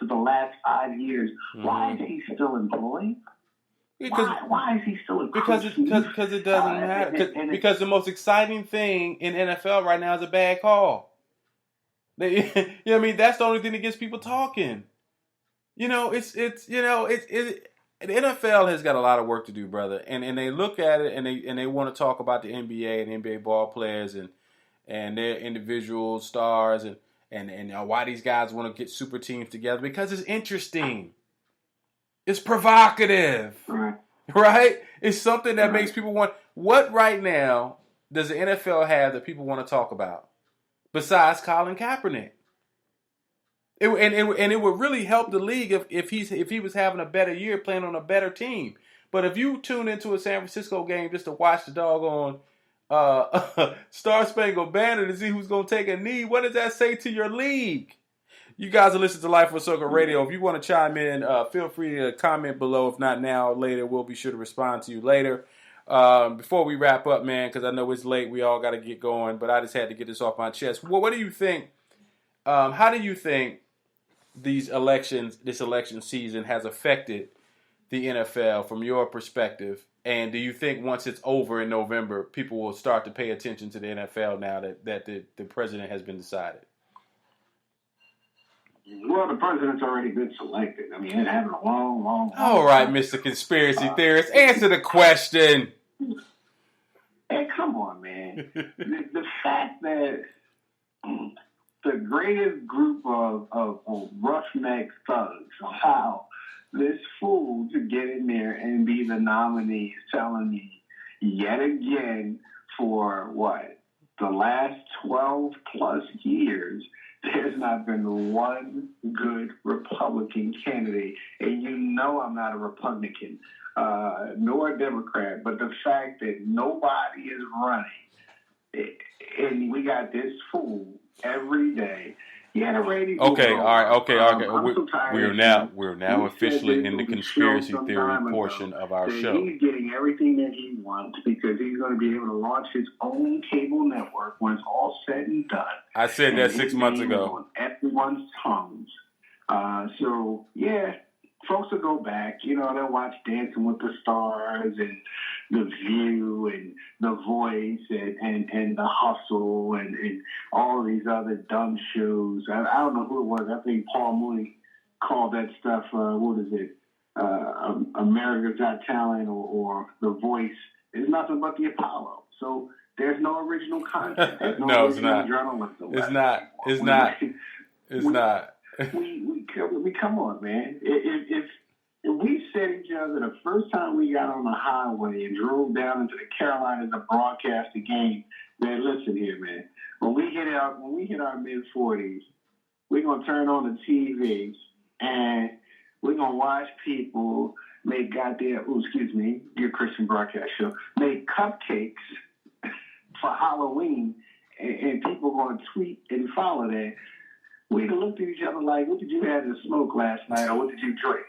of the last 5 years. Mm-hmm. Why is he still employed? Why is he still employed? Because it doesn't matter. Because the most exciting thing in NFL right now is a bad call. You know what I mean? That's the only thing that gets people talking. You know, the NFL has got a lot of work to do, brother. And they look at it and they want to talk about the NBA and NBA ball players and their individual stars and why these guys want to get super teams together, because it's interesting. It's provocative. Right? It's something that makes people want. What right now does the NFL have that people want to talk about besides Colin Kaepernick? It would really help the league if he was having a better year playing on a better team. But if you tune into a San Francisco game just to watch the doggone Star Spangled Banner to see who's going to take a knee, what does that say to your league? You guys are listening to Life on Soccer Radio. If you want to chime in, feel free to comment below. If not now, later, we'll be sure to respond to you later. Before we wrap up, man, because I know it's late, we all got to get going, but I just had to get this off my chest. What do you think? How do you think this election season has affected the NFL from your perspective? And do you think once it's over in November, people will start to pay attention to the NFL now that the president has been decided? Well, the president's already been selected. I mean, it happened a long All right, Mr. Conspiracy Theorist, answer the question. Hey, come on, man. the fact that the greatest group of roughneck thugs allow this fool to get in there and be the nominee is telling me yet again for what? The last 12 plus years, there's not been one good Republican candidate. And you know I'm not a Republican, nor a Democrat, but the fact that nobody is running, and we got this fool every day. Yeah, the ratings. Okay, all right. We're now officially in the conspiracy theory portion of our show. He's getting everything that he wants because he's going to be able to launch his own cable network when it's all said and done. I said that 6 months ago. On everyone's tongues. So yeah, folks will go back. You know, they'll watch Dancing with the Stars and The View and The Voice and The Hustle and all these other dumb shows. I don't know who it was. I think Paul Mooney called that stuff, what is it, America's Got Talent or The Voice. It's nothing but the Apollo. So there's no original content. There's no it's not. Journalism. It's not. It's not. We come on, man. If we said each other the first time we got on the highway and drove down into the Carolinas to broadcast the game, man, listen here, man. When we hit our mid-40s, we're gonna turn on the TV and we're gonna watch people make your Christian broadcast show, make cupcakes for Halloween, and people gonna tweet and follow that. We looked at each other like, what did you have to smoke last night, or what did you drink?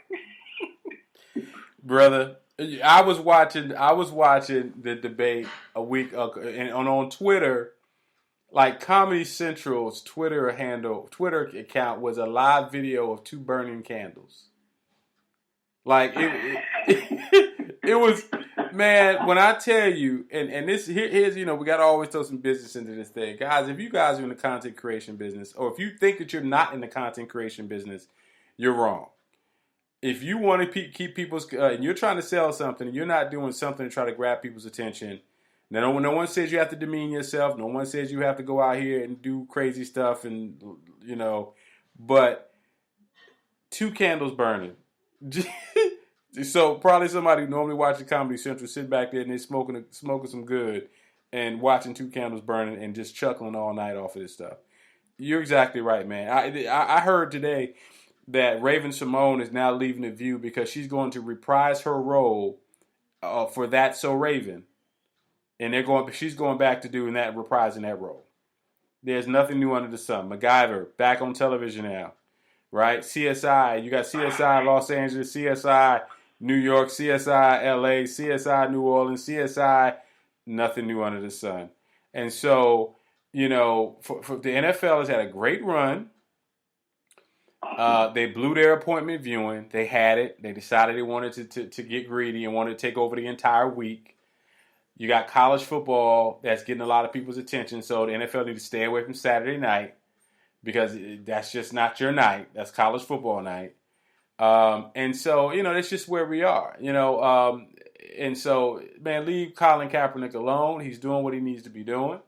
Brother, I was watching the debate a week ago, and on Twitter, like Comedy Central's Twitter account was a live video of two burning candles. Like it was, man, when I tell you, and this here's, we got to always throw some business into this thing. Guys, if you guys are in the content creation business, or if you think that you're not in the content creation business, you're wrong. If you want to keep people's, and you're trying to sell something, and you're not doing something to try to grab people's attention, no one says you have to demean yourself. No one says you have to go out here and do crazy stuff, and but two candles burning. So probably somebody who normally watches Comedy Central sit back there and they're smoking some good and watching two candles burning and just chuckling all night off of this stuff. You're exactly right, man. I heard today that Raven Simone is now leaving The View because she's going to reprise her role for That's So Raven, and she's going back to doing that, reprising that role. There's nothing new under the sun. MacGyver back on television now, right? CSI, you got CSI Los Angeles, CSI New York, CSI LA, CSI New Orleans, CSI, nothing new under the sun. And so, for the NFL has had a great run. They blew their appointment viewing. They had it. They decided they wanted to get greedy and wanted to take over the entire week. You got college football that's getting a lot of people's attention, so the NFL need to stay away from Saturday night because that's just not your night. That's college football night. And so, that's just where we are, and so, man, leave Colin Kaepernick alone. He's doing what he needs to be doing,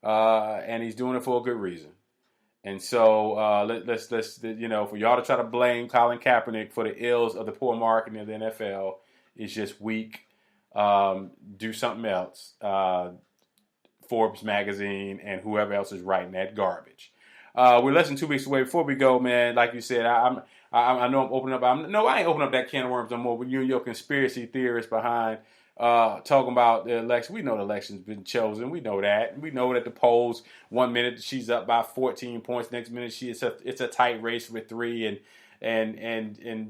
and he's doing it for a good reason. And so let's for y'all to try to blame Colin Kaepernick for the ills of the poor marketing of the NFL is just weak. Do something else. Forbes magazine and whoever else is writing that garbage. We're less than 2 weeks away. Before we go, man, like you said, I know I'm opening up. I ain't opening up that can of worms no more. But you and your conspiracy theorists behind talking about the election. We know the election's been chosen. We know that. We know that the polls, 1 minute she's up by 14 points. Next minute it's a tight race with 3. And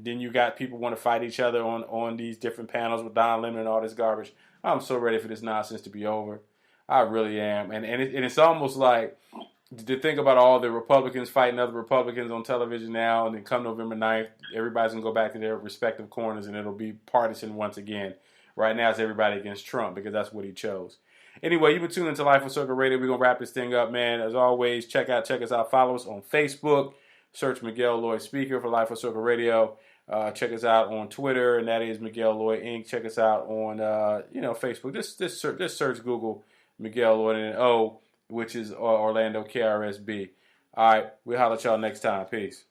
then you got people want to fight each other on these different panels with Don Lemon and all this garbage. I'm so ready for this nonsense to be over. I really am. And it's almost like to think about all the Republicans fighting other Republicans on television now, and then come November 9th, everybody's going to go back to their respective corners, and it'll be partisan once again. Right now, it's everybody against Trump because that's what he chose. Anyway, you've been tuning into Life on Circle Radio. We're going to wrap this thing up, man. As always, check us out. Follow us on Facebook. Search Miguel Lloyd Speaker for Life on Circle Radio. Check us out on Twitter, and that is Miguel Lloyd Inc. Check us out on Facebook. Just search Google Miguel Lloyd and O, which is Orlando KRSB. All right, we'll holler at y'all next time. Peace.